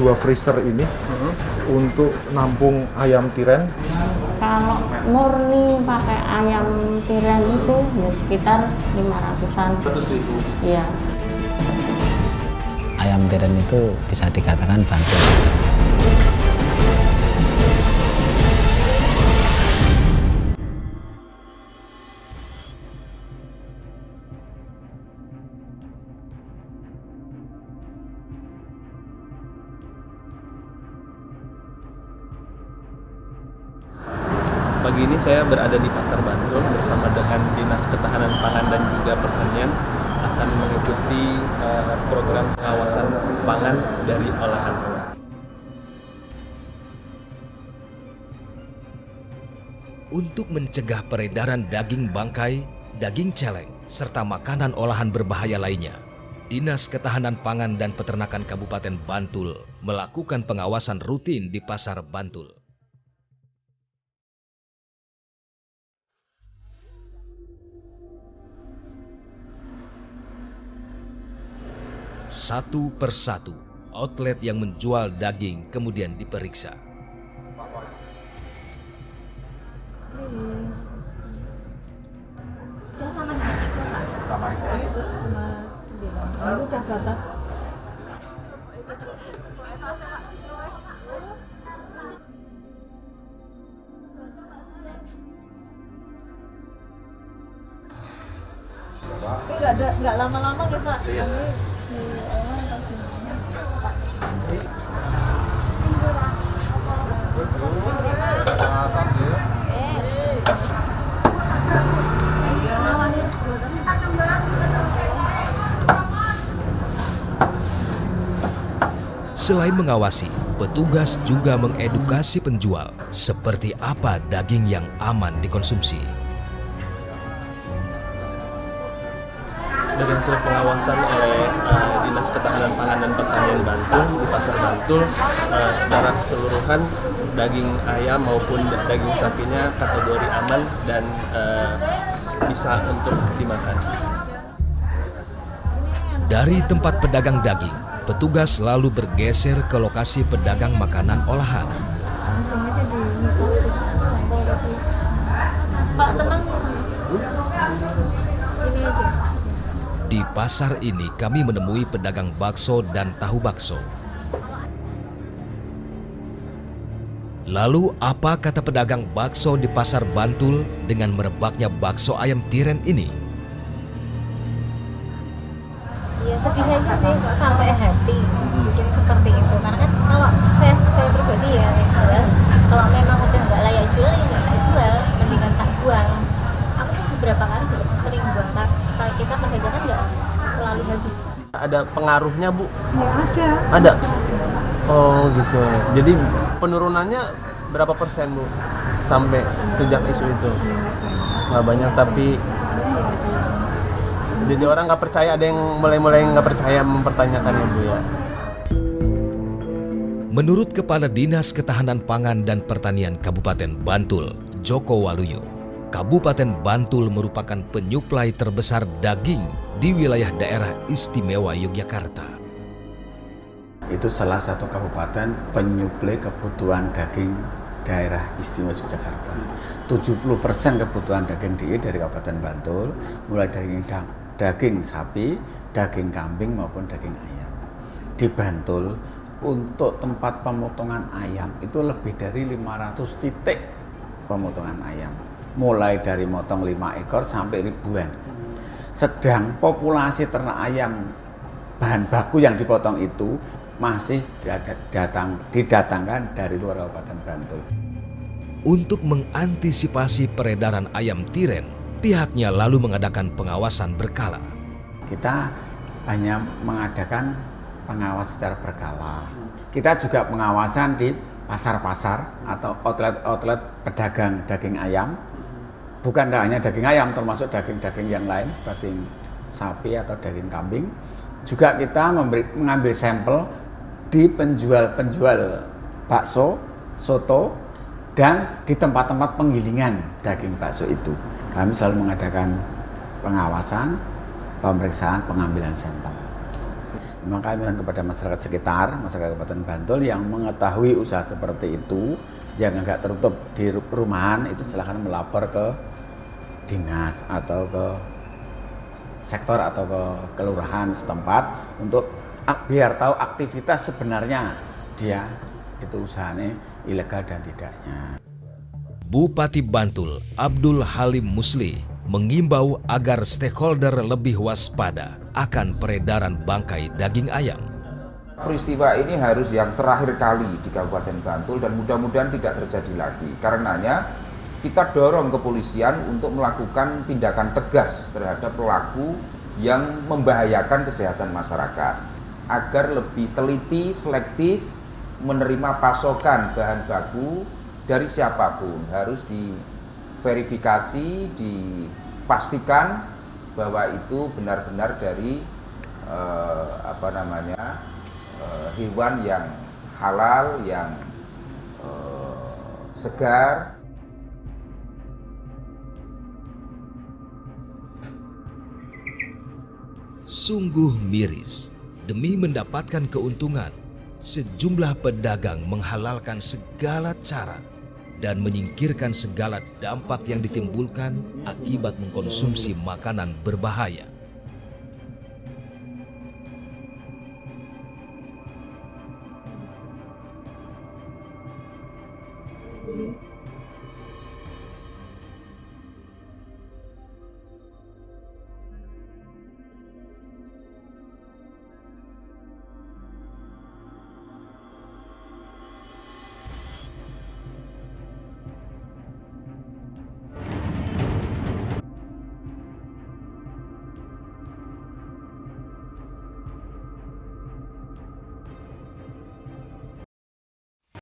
2 freezer ini untuk nampung ayam tiren? Kalau murni pakai ayam tiren itu ya sekitar 500-an. 100.000. Iya. Ayam tiren itu bisa dikatakan Bantul. Pagi ini saya berada di Pasar Bantul bersama dengan Dinas Ketahanan Pangan dan juga Pertanian akan mengikuti program pengawasan pangan dari olahan. Untuk mencegah peredaran daging bangkai, daging celeng, serta makanan olahan berbahaya lainnya, Dinas Ketahanan Pangan dan Peternakan Kabupaten Bantul melakukan pengawasan rutin di Pasar Bantul. Satu persatu, outlet yang menjual daging kemudian diperiksa. Sama dengan itu, Pak. Sama itu. Ini udah batas. Nggak lama-lama ya, Pak. Iya. Selain mengawasi, petugas juga mengedukasi penjual seperti apa daging yang aman dikonsumsi. Dari hasil pengawasan oleh Dinas Ketahanan Pangan dan Pertanian Bantul di Pasar Bantul, secara keseluruhan daging ayam maupun daging sapinya kategori aman dan bisa untuk dimakan. Dari tempat pedagang daging, petugas lalu bergeser ke lokasi pedagang makanan olahan. Pak, tenang. Ini aja. Di pasar ini kami menemui pedagang bakso dan tahu bakso. Lalu apa kata pedagang bakso di Pasar Bantul dengan merebaknya bakso ayam tiren ini? Ya sedih aja sih kok sampai hati bikin seperti itu, karena kan kalau saya pribadi ya yang jual, kalau memang udah nggak layak jual ya nggak jual, mendingan tak buang. Aku tuh beberapa kali juga sering buang, karena kita perdagangan nggak selalu habis. Ada pengaruhnya, Bu? Ya ada. Ada? Oh gitu. Jadi penurunannya berapa persen, Bu? Sampai sejak isu itu? Nggak banyak, tapi jadi orang nggak percaya, ada yang mulai nggak percaya mempertanyakannya, Bu ya. Menurut Kepala Dinas Ketahanan Pangan dan Pertanian Kabupaten Bantul, Joko Waluyo, Kabupaten Bantul merupakan penyuplai terbesar daging di wilayah daerah istimewa Yogyakarta. Itu salah satu kabupaten penyuplai kebutuhan daging daerah istimewa Yogyakarta. 70% kebutuhan daging DI dari Kabupaten Bantul, mulai dari daging sapi, daging kambing maupun daging ayam. Di Bantul, untuk tempat pemotongan ayam itu lebih dari 500 titik pemotongan ayam. Mulai dari motong 5 ekor sampai ribuan. Sedang populasi ternak ayam bahan baku yang dipotong itu masih didatangkan dari luar Kabupaten Bantul. Untuk mengantisipasi peredaran ayam tiren, pihaknya lalu mengadakan pengawasan berkala. Kita hanya mengadakan pengawas secara berkala. Kita juga pengawasan di pasar-pasar atau outlet-outlet pedagang daging ayam. Bukan hanya daging ayam, termasuk daging-daging yang lain, daging sapi atau daging kambing. Juga kita mengambil sampel di penjual-penjual bakso, soto, dan di tempat-tempat penggilingan daging bakso itu. Kami selalu mengadakan pengawasan, pemeriksaan, pengambilan sampel. Maka kami kepada masyarakat sekitar, masyarakat Kabupaten Bantul yang mengetahui usaha seperti itu, jangan nggak tertutup di perumahan, itu silakan melapor ke dinas atau ke sektor atau ke kelurahan setempat untuk biar tahu aktivitas sebenarnya dia itu usahanya ilegal dan tidaknya. Bupati Bantul Abdul Halim Musli mengimbau agar stakeholder lebih waspada akan peredaran bangkai daging ayam. Peristiwa ini harus yang terakhir kali di Kabupaten Bantul dan mudah-mudahan tidak terjadi lagi. Karenanya kita dorong kepolisian untuk melakukan tindakan tegas terhadap pelaku yang membahayakan kesehatan masyarakat agar lebih teliti, selektif menerima pasokan bahan baku dari siapapun. Harus diverifikasi, dipastikan bahwa itu benar-benar dari hewan yang halal, yang segar. Sungguh miris, demi mendapatkan keuntungan, sejumlah pedagang menghalalkan segala cara dan menyingkirkan segala dampak yang ditimbulkan akibat mengkonsumsi makanan berbahaya.